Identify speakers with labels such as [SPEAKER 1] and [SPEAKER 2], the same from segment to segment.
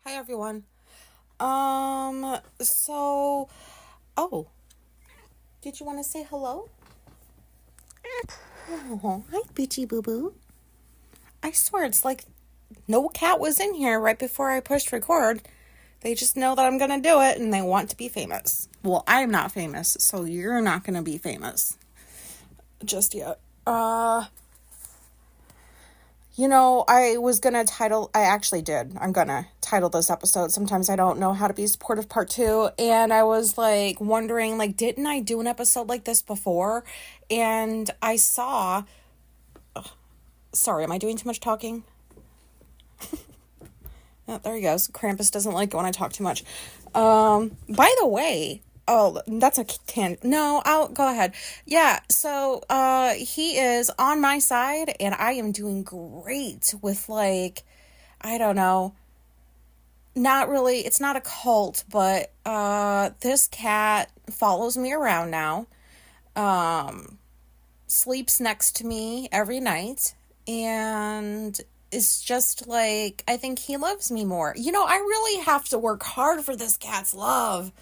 [SPEAKER 1] Hi everyone. So, oh, did you want to say hello? Oh, hi, Bitchy Boo Boo. I swear it's like no cat was in here right before I pushed record. They just know that I'm gonna do it and they want to be famous. Well, I'm not famous, so you're not gonna be famous just yet. I actually did. I'm gonna title this episode, Sometimes I Don't Know How to Be Supportive Part 2. And I was like wondering, like, didn't I do an episode like this before? And I saw, sorry, am I doing too much talking? Oh, there he goes. Krampus doesn't like it when I talk too much. By the way, oh, that's a no, I'll go ahead. Yeah, so he is on my side and I am doing great with like, I don't know, not really, it's not a cult, but this cat follows me around now. Sleeps next to me every night and it's just like I think he loves me more. I really have to work hard for this cat's love.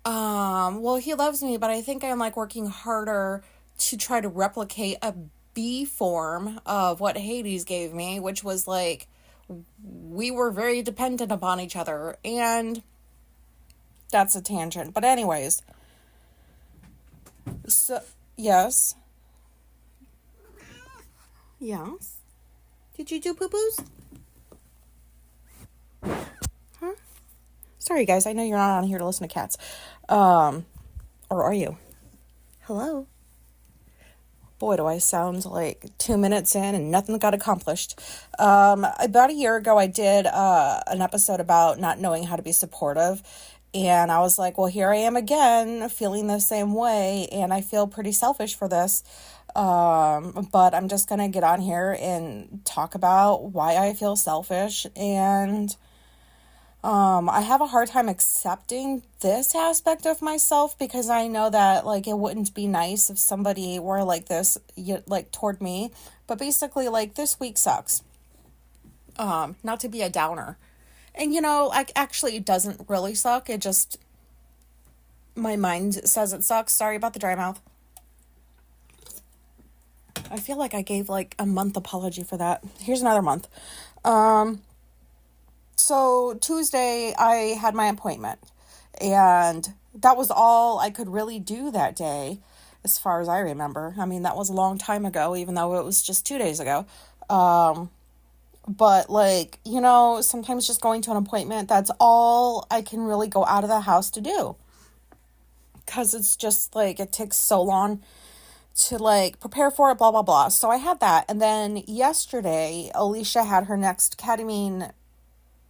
[SPEAKER 1] Well, he loves me, but I think I'm like working harder to try to replicate a B form of what Hades gave me, which was like we were very dependent upon each other, and that's a tangent. But anyways, so yes. Yes. Did you do poo-poos? Huh? Sorry, guys. I know you're not on here to listen to cats. Or are you? Hello? Boy, do I sound like 2 minutes in and nothing got accomplished. About a year ago, I did an episode about not knowing how to be supportive. And I was like, well, here I am again, feeling the same way. And I feel pretty selfish for this. But I'm just going to get on here and talk about why I feel selfish. And I have a hard time accepting this aspect of myself because I know that like it wouldn't be nice if somebody were like this, like toward me. But basically, like this week sucks. Not to be a downer, and like actually it doesn't really suck. It just my mind says it sucks. Sorry about the dry mouth. I feel like I gave like a month apology for that. Here's another month. So Tuesday I had my appointment and that was all I could really do that day as far as I remember. I mean, that was a long time ago, even though it was just 2 days ago. But like, sometimes just going to an appointment, that's all I can really go out of the house to do. Because it's just like, it takes so long to like prepare for it, blah, blah, blah. So I had that. And then yesterday, Alicia had her next ketamine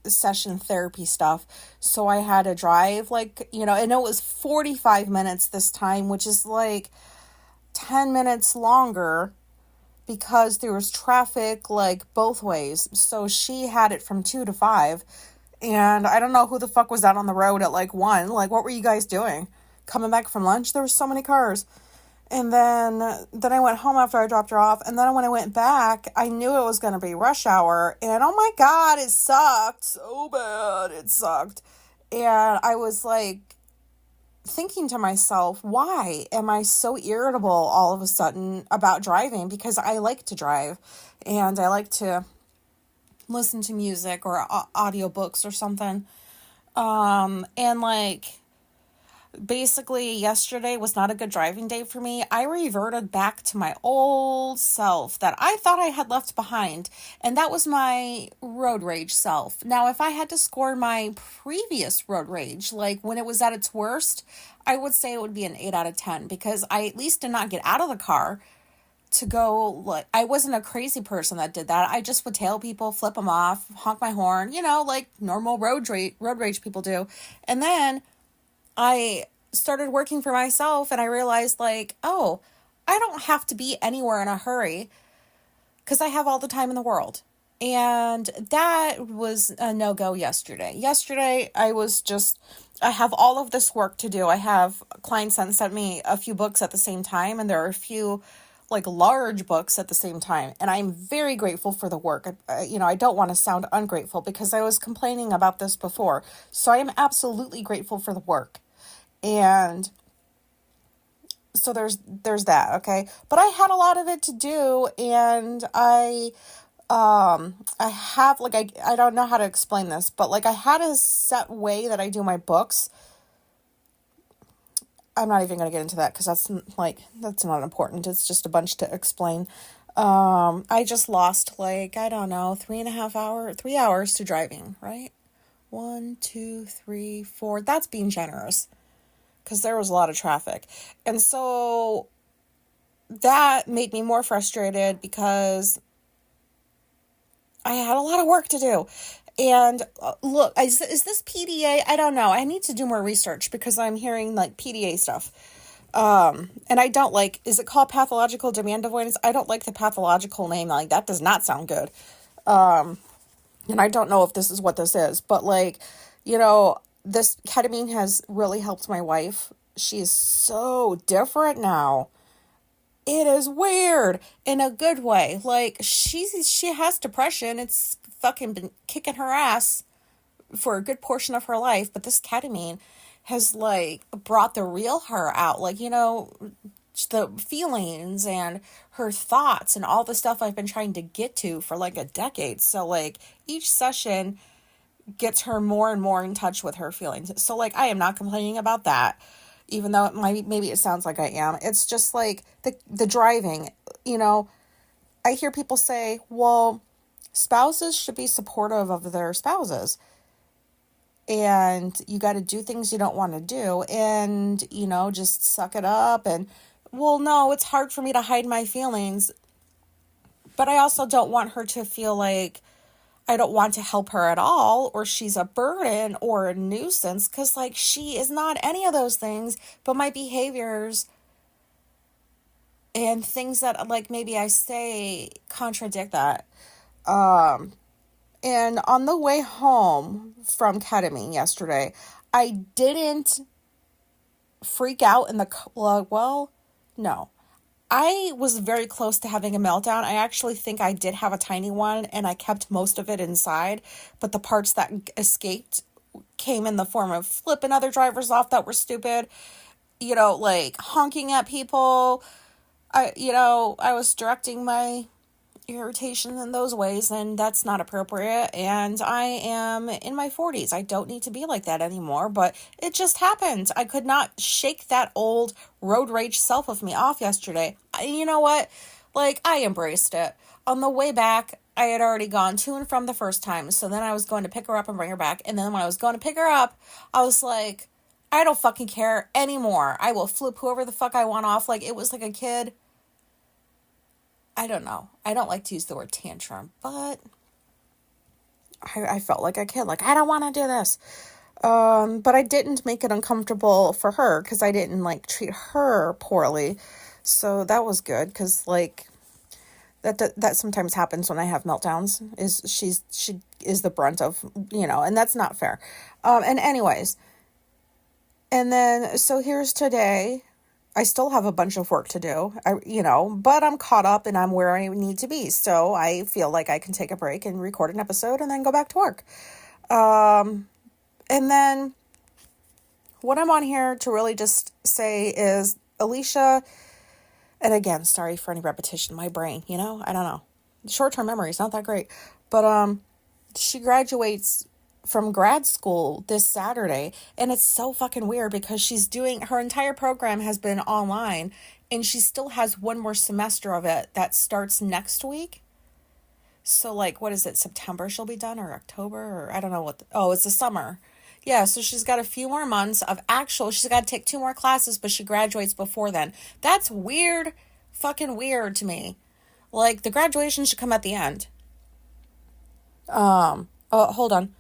[SPEAKER 1] session therapy stuff. So I had to drive like, and it was 45 minutes this time, which is like 10 minutes longer because there was traffic like both ways. So she had it from 2 to 5. And I don't know who the fuck was out on the road at like 1. Like, what were you guys doing? Coming back from lunch? There were so many cars. And then I went home after I dropped her off. And then when I went back, I knew it was going to be rush hour. And oh my God, it sucked so bad. It sucked. And I was like thinking to myself, why am I so irritable all of a sudden about driving? Because I like to drive and I like to listen to music or audiobooks or something. And like, basically yesterday was not a good driving day for me. I reverted back to my old self that I thought I had left behind, and that was my road rage self. Now, if I had to score my previous road rage, like when it was at its worst, I would say it would be an 8 out of 10 because I at least did not get out of the car to go, like, I wasn't a crazy person that did that. I just would tail people, flip them off, honk my horn, like normal road rage people do. And then I started working for myself and I realized like, oh, I don't have to be anywhere in a hurry because I have all the time in the world. And that was a no-go yesterday. Yesterday, I have all of this work to do. I have clients that sent me a few books at the same time, and there are a few like large books at the same time. And I'm very grateful for the work. I don't want to sound ungrateful because I was complaining about this before. So I am absolutely grateful for the work. And so there's that, okay? But I had a lot of it to do, and I have, like, I don't know how to explain this, but like I had a set way that I do my books. I'm not even going to get into that because that's not important. It's just a bunch to explain. I just lost, like, I don't know, 3 hours to driving, right? 1, 2, 3, 4. That's being generous because there was a lot of traffic. And so that made me more frustrated because I had a lot of work to do. And look, is this PDA? I don't know. I need to do more research because I'm hearing like PDA stuff. And I don't like, is it called pathological demand avoidance? I don't like the pathological name. Like, that does not sound good. And I don't know if this is what this is, but like, this ketamine has really helped my wife. She is so different now. It is weird in a good way. Like, she has depression. It's fucking been kicking her ass for a good portion of her life. But this ketamine has, like, brought the real her out. Like, the feelings and her thoughts and all the stuff I've been trying to get to for, like, a decade. So, like, each session gets her more and more in touch with her feelings. So, like, I am not complaining about that. Even though maybe it sounds like I am. It's just like the driving, I hear people say, well, spouses should be supportive of their spouses. And you got to do things you don't want to do and, just suck it up. And, well, no, it's hard for me to hide my feelings. But I also don't want her to feel like I don't want to help her at all, or she's a burden or a nuisance, because, like, she is not any of those things, but my behaviors and things that, like, maybe I say contradict that. And on the way home from ketamine yesterday, I didn't freak out in the, well, no. I was very close to having a meltdown. I actually think I did have a tiny one, and I kept most of it inside. But the parts that escaped came in the form of flipping other drivers off that were stupid, like honking at people. I was directing my irritation in those ways, and that's not appropriate. And I am in my 40s. I don't need to be like that anymore, but it just happened. I could not shake that old road rage self of me off yesterday. You know what? Like, I embraced it. On the way back, I had already gone to and from the first time, so then I was going to pick her up and bring her back. And then when I was going to pick her up, I was like, I don't fucking care anymore. I will flip whoever the fuck I want off. Like, it was like a kid. I don't know. I don't like to use the word tantrum, but I felt like a kid. Like, I don't want to do this. But I didn't make it uncomfortable for her because I didn't, like, treat her poorly. So that was good because, like, that sometimes happens when I have meltdowns, is she is the brunt of, and that's not fair. And anyways, and then, so here's today. I still have a bunch of work to do, but I'm caught up and I'm where I need to be. So I feel like I can take a break and record an episode and then go back to work. And then what I'm on here to really just say is Alicia, and again, sorry for any repetition, my brain, I don't know. Short-term memory is not that great, but she graduates from grad school this Saturday, and it's so fucking weird because she's doing, her entire program has been online, and she still has one more semester of it that starts next week. So, like, what is it, September she'll be done, or October, or I don't know it's the summer. Yeah, so she's got a few more months of she's got to take 2 more classes, but she graduates before then. That's weird, fucking weird to me. Like, the graduation should come at the end. Hold on.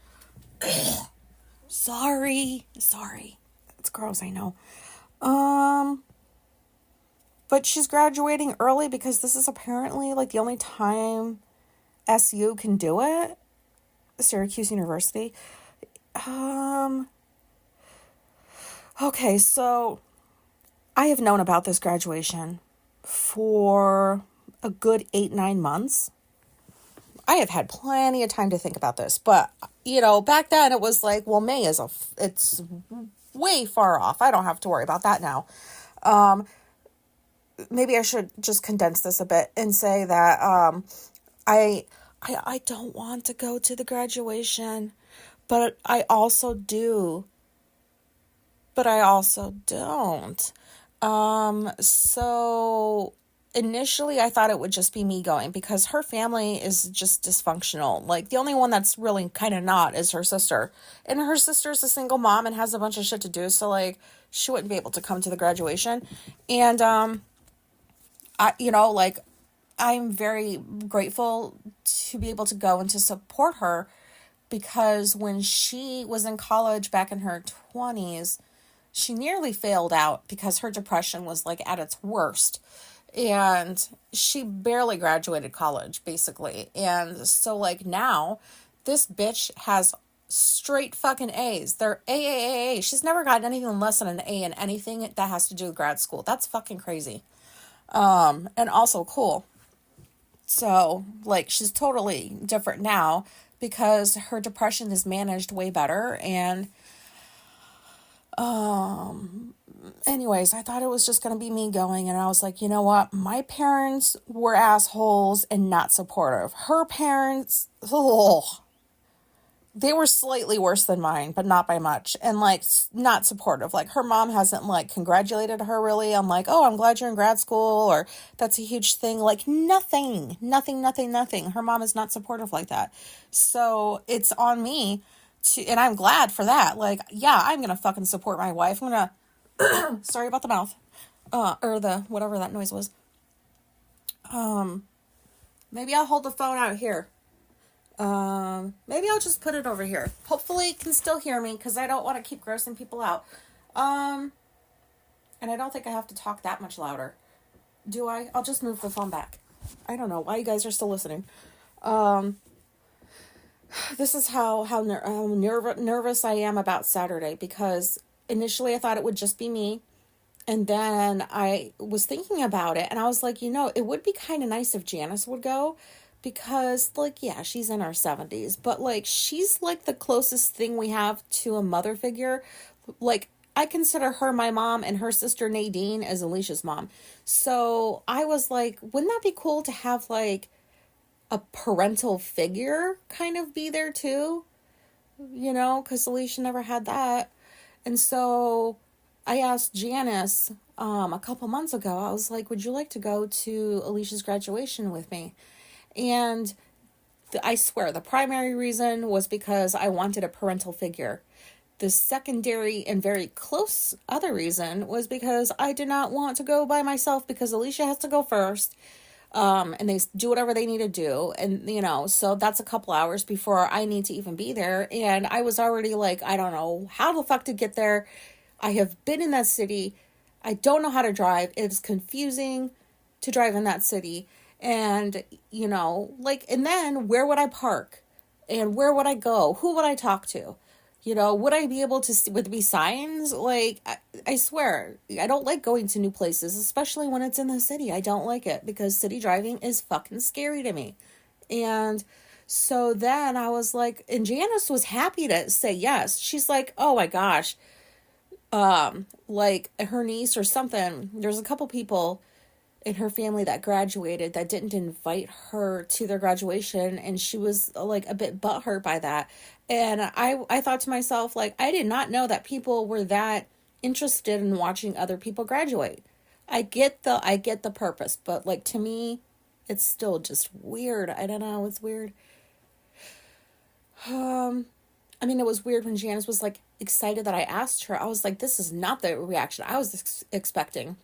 [SPEAKER 1] Sorry. It's gross, I know. But she's graduating early because this is apparently, like, the only time SU can do it. Syracuse University. Okay, so I have known about this graduation for a good 8-9 months. I have had plenty of time to think about this, but back then it was like, well, May it's way far off. I don't have to worry about that now. Maybe I should just condense this a bit and say that I I don't want to go to the graduation, but I also do, but I also don't. So initially I thought it would just be me going because her family is just dysfunctional. Like the only one that's really kind of not is her sister. And her sister's a single mom and has a bunch of shit to do, so like she wouldn't be able to come to the graduation. And like I'm very grateful to be able to go and to support her because when she was in college back in her 20s, she nearly failed out because her depression was like at its worst. And she barely graduated college, basically. And so, like, now this bitch has straight fucking A's. They're AAAA. She's never gotten anything less than an A in anything that has to do with grad school. That's fucking crazy. And also cool. So, like, she's totally different now because her depression is managed way better. And anyways, I thought it was just going to be me going, and I was like, you know what? My parents were assholes and not supportive. Her parents, they were slightly worse than mine, but not by much, and like not supportive. Like her mom hasn't like congratulated her really. I'm like, oh, I'm glad you're in grad school, or that's a huge thing. Like nothing. Her mom is not supportive like that. So it's on me and I'm glad for that. Like, yeah, I'm going to fucking support my wife. I'm going to, sorry about the mouth, or the, whatever that noise was. Maybe I'll hold the phone out here. Maybe I'll just put it over here. Hopefully you can still hear me because I don't want to keep grossing people out. And I don't think I have to talk that much louder. Do I? I'll just move the phone back. I don't know why you guys are still listening. This is how nervous I am about Saturday because initially I thought it would just be me. And then I was thinking about it and I was like, it would be kind of nice if Janice would go because, like, yeah, she's in her 70s, but, like, she's, like, the closest thing we have to a mother figure. Like, I consider her my mom and her sister Nadine as Alicia's mom. So I was like, wouldn't that be cool to have, like, a parental figure kind of be there too, because Alicia never had that. And so I asked Janice a couple months ago, I was like, would you like to go to Alicia's graduation with me? And I swear the primary reason was because I wanted a parental figure. The secondary and very close other reason was because I did not want to go by myself because Alicia has to go first. And they do whatever they need to do. And, so that's a couple hours before I need to even be there. And I was already like, I don't know how the fuck to get there. I have been in that city. I don't know how to drive. It's confusing to drive in that city. And, and then where would I park? And where would I go? Who would I talk to? Would I be able to see, would there be signs? Like, I swear, I don't like going to new places, especially when it's in the city. I don't like it because city driving is fucking scary to me. And so then I was like, and Janice was happy to say yes. She's like, oh my gosh, like her niece or something. There's a couple people in her family that graduated that didn't invite her to their graduation, and she was like a bit butthurt by that. And I thought to myself, like, I did not know that people were that interested in watching other people graduate. I get the purpose, but like to me it's still just weird. I don't know, it's weird. It was weird when Janice was like excited that I asked her. I was like, this is not the reaction I was expecting.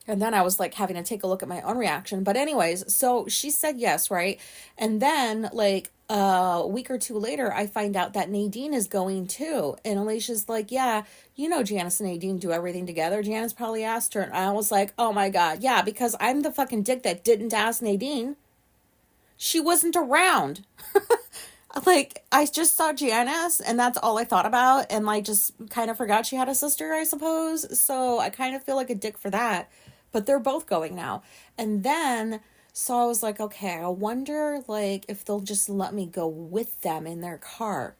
[SPEAKER 1] And then I was like having to take a look at my own reaction. But anyways, so she said yes, right? And then like a week or two later, I find out that Nadine is going too. And Alicia's like, yeah, Janice and Nadine do everything together. Janice probably asked her. And I was like, oh my God, yeah, because I'm the fucking dick that didn't ask Nadine. She wasn't around. Like, I just saw Janice and that's all I thought about. And like just kind of forgot she had a sister, I suppose. So I kind of feel like a dick for that. But they're both going now. And then, so I was like, okay, I wonder, like, if they'll just let me go with them in their car.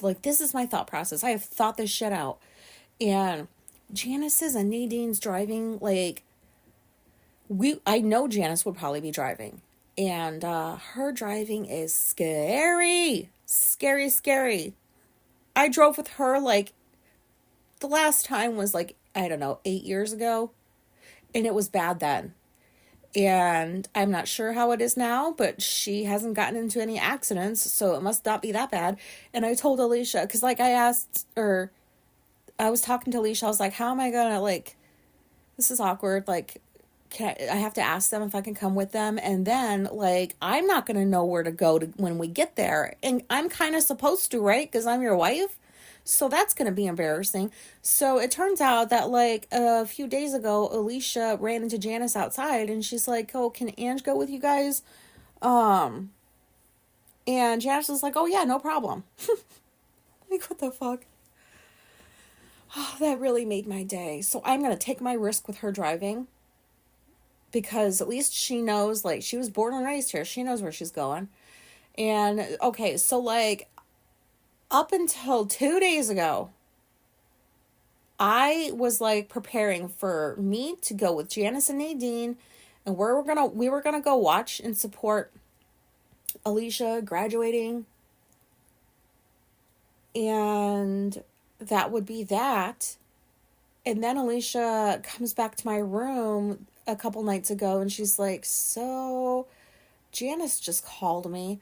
[SPEAKER 1] Like, this is my thought process. I have thought this shit out. And Janice's and Nadine's driving, like, I know Janice would probably be driving. And her driving is scary. Scary, scary. I drove with her, like, the last time was, like, I don't know, 8 years ago. And it was bad then. And I'm not sure how it is now, but she hasn't gotten into any accidents, so it must not be that bad. And I told Alicia, because, like, I was talking to Alicia, I was like, how am I gonna, like, this is awkward, like, I have to ask them if I can come with them, and then, like, I'm not gonna know where to go when we get there, and I'm kind of supposed to, right, because I'm your wife, so that's gonna be embarrassing. So it turns out that, like, a few days ago, Alicia ran into Janice outside, and she's like, oh, can Ange go with you guys? And Janice was like, oh yeah, no problem. Like, what the fuck? Oh, that really made my day. So I'm gonna take my risk with her driving, because at least she knows, like, she was born and raised here. She knows where she's going. And, okay, so, like, up until 2 days ago, I was, like, preparing for me to go with Janice and Nadine, and we were gonna go watch and support Alicia graduating, and that would be that. And then Alicia comes back to my room a couple nights ago, and she's like, so Janice just called me.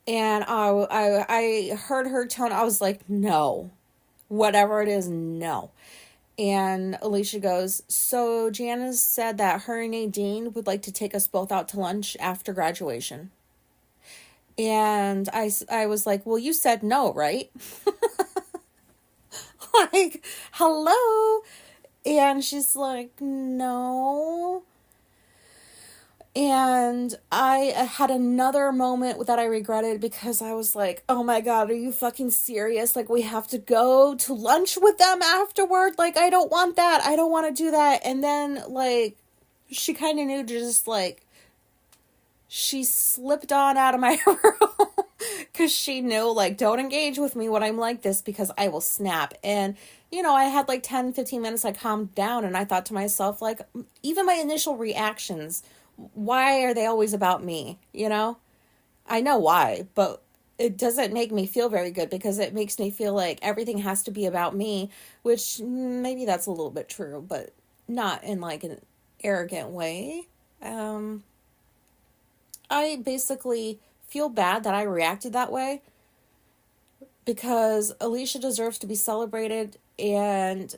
[SPEAKER 1] And I heard her tone. I was like, no, whatever it is, no. And Alicia goes, so Janice said that her and Nadine would like to take us both out to lunch after graduation. And I was like, well, you said no, right? Like, hello? And she's like, no. And I had another moment that I regretted, because I was like, oh my God, are you fucking serious? Like, we have to go to lunch with them afterward? Like, I don't want that. I don't want to do that. And then, like, she kind of knew, just, like, she slipped on out of my room, because she knew, like, don't engage with me when I'm like this, because I will snap. And, you know, I had like 10, 15 minutes, I calmed down, and I thought to myself, like, even my initial reactions, why are they always about me? You know, I know why, but it doesn't make me feel very good, because it makes me feel like everything has to be about me, which maybe that's a little bit true, but not in, like, an arrogant way. I basically feel bad that I reacted that way, because Alicia deserves to be celebrated. And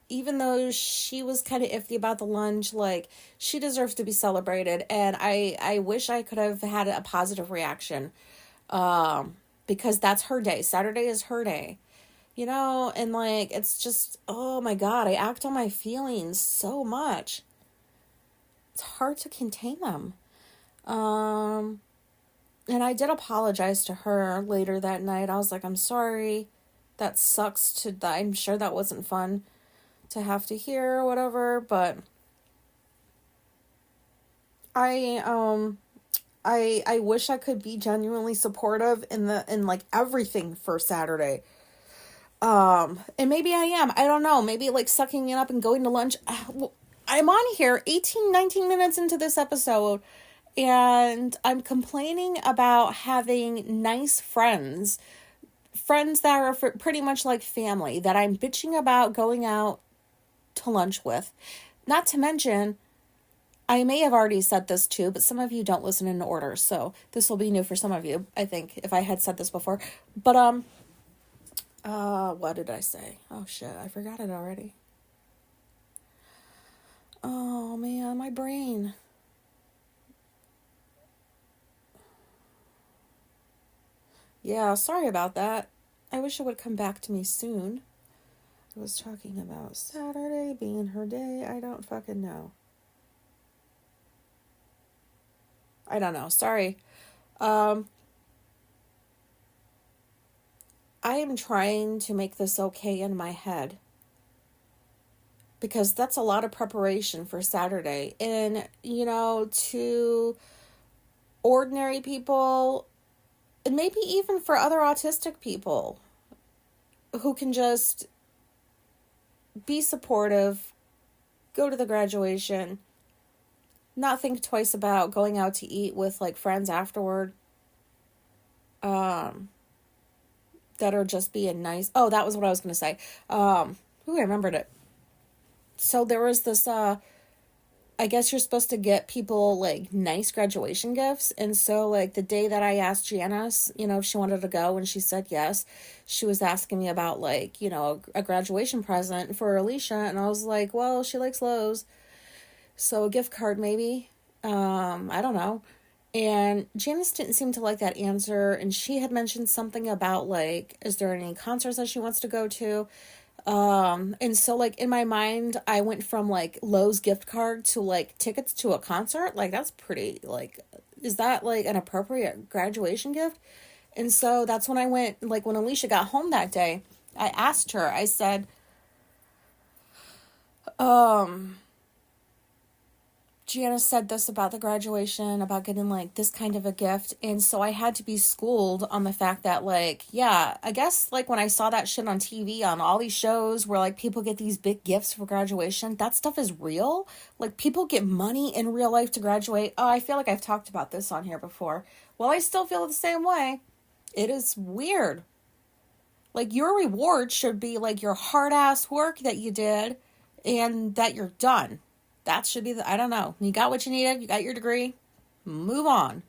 [SPEAKER 1] even though she was kind of iffy about the lunch, like, she deserves to be celebrated. And I wish I could have had a positive reaction, because that's her day. Saturday is her day, you know. And, like, it's just, oh my God, I act on my feelings so much. It's hard to contain them. And I did apologize to her later that night. I was like, I'm sorry. That sucks I'm sure that wasn't fun to have to hear or whatever, but I wish I could be genuinely supportive in like everything for Saturday. And maybe I am. I don't know. Maybe, like, sucking it up and going to lunch. I'm on here 18, 19 minutes into this episode, and I'm complaining about having nice friends that are pretty much like family, that I'm bitching about going out to lunch with. Not to mention, I may have already said this too, but some of you don't listen in order, so this will be new for some of you, I think, if I had said this before. But, what did I say? Oh shit, I forgot it already. Oh man, my brain. Yeah, sorry about that. I wish it would come back to me soon. I was talking about Saturday being her day. I don't fucking know. I don't know. Sorry. I am trying to make this okay in my head. because that's a lot of preparation for Saturday. And, to ordinary people, and maybe even for other autistic people who can just be supportive, go to the graduation, not think twice about going out to eat with like friends afterward, that are just being nice. Oh, that was what I was going to say. I remembered it. So there was this, I guess you're supposed to get people like nice graduation gifts. And so like the day that I asked Janice, if she wanted to go, and she said yes, she was asking me about like, a graduation present for Alicia. And I was like, well, she likes Lowe's, so a gift card maybe. I don't know. And Janice didn't seem to like that answer. And she had mentioned something about like, is there any concerts that she wants to go to? And so like in my mind, I went from like Lowe's gift card to like tickets to a concert. Like that's pretty, like, is that like an appropriate graduation gift? And so that's when I went, like when Alicia got home that day, I asked her, I said, Gianna said this about the graduation, about getting like this kind of a gift. And so I had to be schooled on the fact that like, yeah, I guess like when I saw that shit on TV on all these shows where like people get these big gifts for graduation, that stuff is real. Like people get money in real life to graduate. Oh, I feel like I've talked about this on here before. Well, I still feel the same way. It is weird. Like your reward should be like your hard ass work that you did and that you're done. That should be I don't know. You got what you needed. You got your degree. Move on.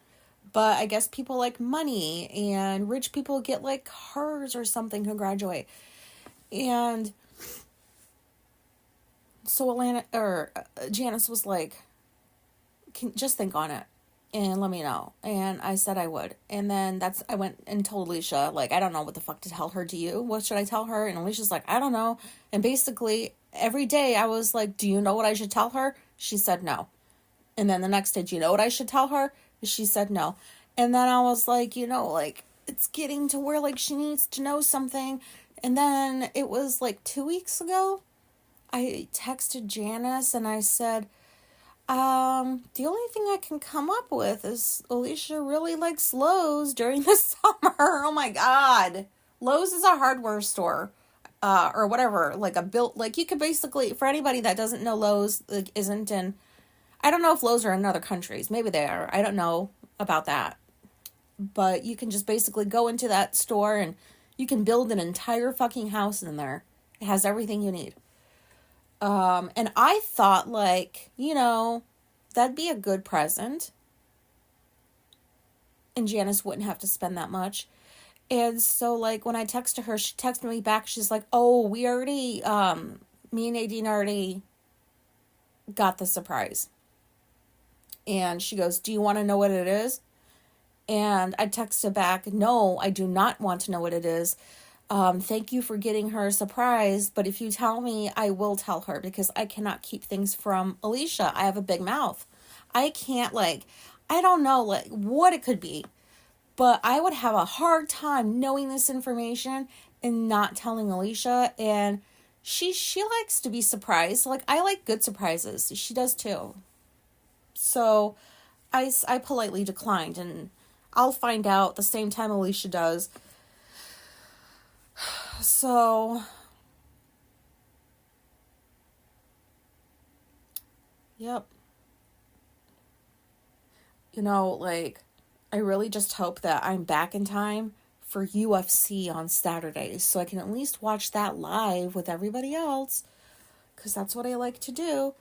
[SPEAKER 1] But I guess people like money, and rich people get like cars or something to graduate. And so Janice was like, just think on it and let me know. And I said I would. And then I went and told Alicia, like, I don't know what the fuck to tell her. Do you? What should I tell her? And Alicia's like, I don't know. And basically every day I was like, do you know what I should tell her? She said no. And then the next day, do you know what I should tell her? She said no. And then I was like, like it's getting to where like she needs to know something. And then it was like 2 weeks ago, I texted Janice and I said, the only thing I can come up with is Alicia really likes Lowe's during the summer. Oh my God. Lowe's is a hardware store. Or whatever, like like you could basically, for anybody that doesn't know, Lowe's like, isn't in, I don't know if Lowe's are in other countries. Maybe they are. I don't know about that. But you can just basically go into that store and you can build an entire fucking house in there. It has everything you need. And I thought like, that'd be a good present. And Janice wouldn't have to spend that much. And so, like, when I texted her, she texted me back. She's like, oh, me and Nadine already got the surprise. And she goes, do you want to know what it is? And I texted back, no, I do not want to know what it is. Thank you for getting her a surprise. But if you tell me, I will tell her because I cannot keep things from Alicia. I have a big mouth. I can't, like, I don't know, like, what it could be. But I would have a hard time knowing this information and not telling Alicia. And she likes to be surprised. Like, I like good surprises. She does too. So I politely declined. And I'll find out the same time Alicia does. So, yep. Like, I really just hope that I'm back in time for UFC on Saturday so I can at least watch that live with everybody else because that's what I like to do.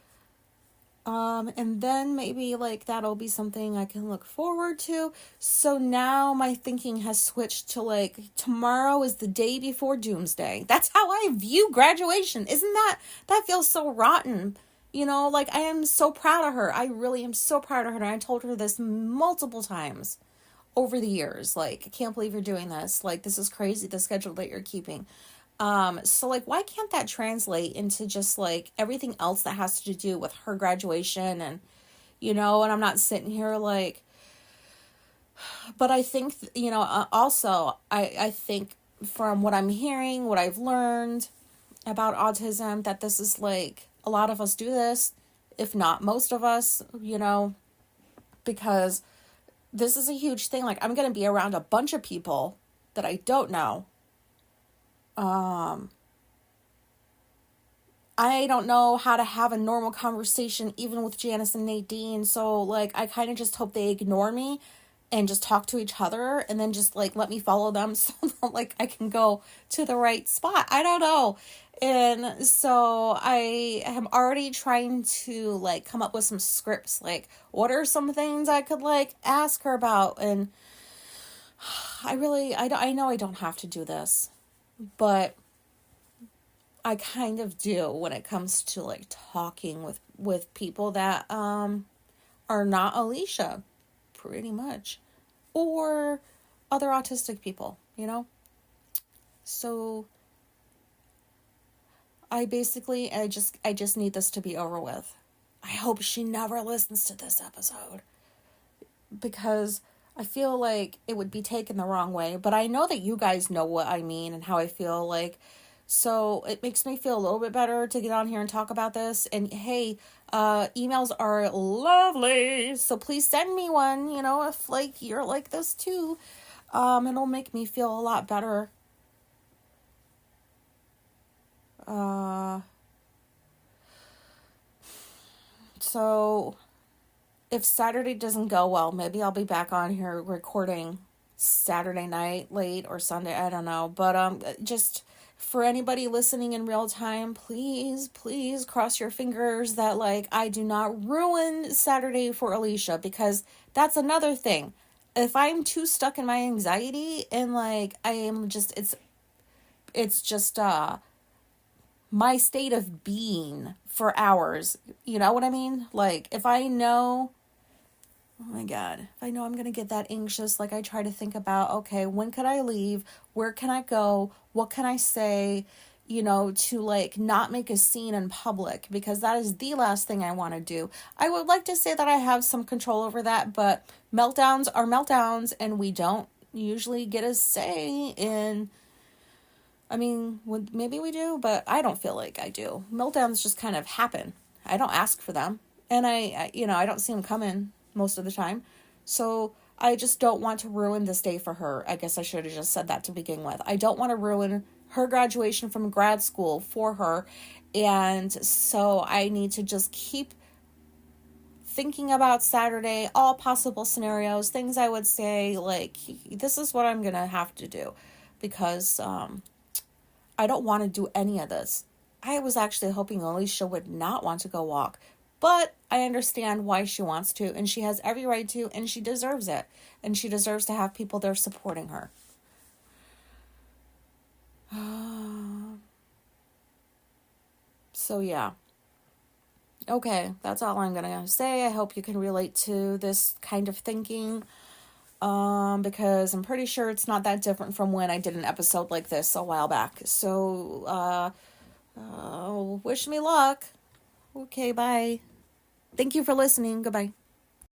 [SPEAKER 1] And then maybe like that'll be something I can look forward to. So now my thinking has switched to like tomorrow is the day before doomsday. That's how I view graduation. Isn't that feels so rotten? Like I am so proud of her. I really am so proud of her. And I told her this multiple times over the years. Like, I can't believe you're doing this. Like, this is crazy, the schedule that you're keeping. So like, why can't that translate into just like everything else that has to do with her graduation and, and I'm not sitting here like, but I think, also I think from what I'm hearing, what I've learned about autism, that this is like a lot of us do this, if not most of us, because this is a huge thing. Like, I'm going to be around a bunch of people that I don't know. I don't know how to have a normal conversation even with Janice and Nadine. So, like, I kind of just hope they ignore me and just talk to each other and then just, like, let me follow them so that, like, I can go to the right spot. I don't know. And so I am already trying to, like, come up with some scripts. Like, what are some things I could, like, ask her about? And I know I don't have to do this, but I kind of do when it comes to, like, talking with people that are not Alicia, pretty much, or other autistic people, So I just need this to be over with. I hope she never listens to this episode, because I feel like it would be taken the wrong way, but I know that you guys know what I mean and how I feel like. So it makes me feel a little bit better to get on here and talk about this. And hey, emails are lovely. So please send me one, if, like, you're like this too. It'll make me feel a lot better. So if Saturday doesn't go well, maybe I'll be back on here recording Saturday night late or Sunday. I don't know. But just for anybody listening in real time, please cross your fingers that, like, I do not ruin Saturday for Alicia, because that's another thing. If I'm too stuck in my anxiety and, like, I am just, it's just my state of being for hours. You know what I mean? Like, if I know, oh my God, if I know I'm going to get that anxious, like, I try to think about, okay, when could I leave? Where can I go? What can I say? To, like, not make a scene in public, because that is the last thing I want to do. I would like to say that I have some control over that, but meltdowns are meltdowns, and we don't usually get a say in, I mean, maybe we do, but I don't feel like I do. Meltdowns just kind of happen. I don't ask for them, and I don't see them coming most of the time. So I just don't want to ruin this day for her. I guess I should have just said that to begin with. I don't want to ruin her graduation from grad school for her. And so I need to just keep thinking about Saturday, all possible scenarios, things I would say, like, this is what I'm going to have to do, because I don't want to do any of this. I was actually hoping Alicia would not want to go walk, but I understand why she wants to, and she has every right to, and she deserves it. And she deserves to have people there supporting her. So yeah. Okay, that's all I'm going to say. I hope you can relate to this kind of thinking, because I'm pretty sure it's not that different from when I did an episode like this a while back. So, wish me luck. Okay, bye. Thank you for listening. Goodbye.